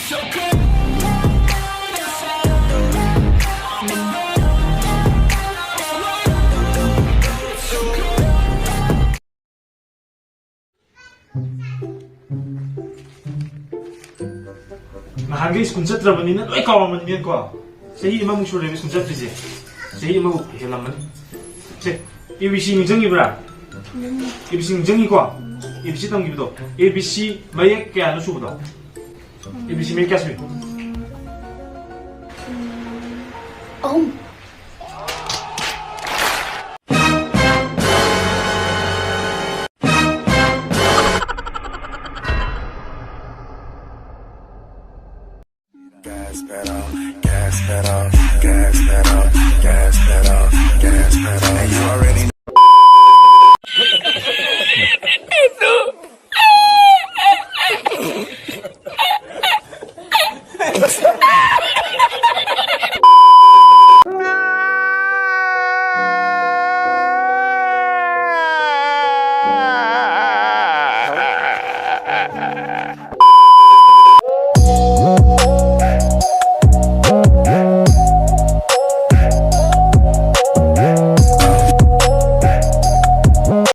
Nahagay school chꯠꯇ꯭ꯔꯕꯅꯤꯅ ꯂꯣꯏ ꯀꯥꯎꯔꯝꯃꯅꯤ ꯀꯣ ꯆꯍꯤ ꯑꯃꯃꯨꯛ ꯁꯨꯔꯦ school ꯆꯠꯇ꯭ꯔꯤꯁꯦ ꯆꯍꯤ ꯑꯃꯃꯨꯛ ꯍꯦꯜꯂꯝꯃꯅꯤ ꯁꯦ ABC ꯅꯤꯡꯁꯤꯡꯉꯤꯕ꯭ꯔꯥ ABC ꯅꯤꯡꯁꯤꯡꯉꯤꯀꯣ ABC ꯇꯝꯈꯤꯕꯗꯣ ABC ꯃꯌꯦꯛ ꯀꯌꯥꯅꯣ ꯁꯨꯕꯗꯣ ABC ꯃꯌꯦꯛ ꯀꯌꯥ ꯁꯨꯏ 어흥. Gas pedal, gas pedal, gas pedal, gas pedal, gas pedal. And you already know.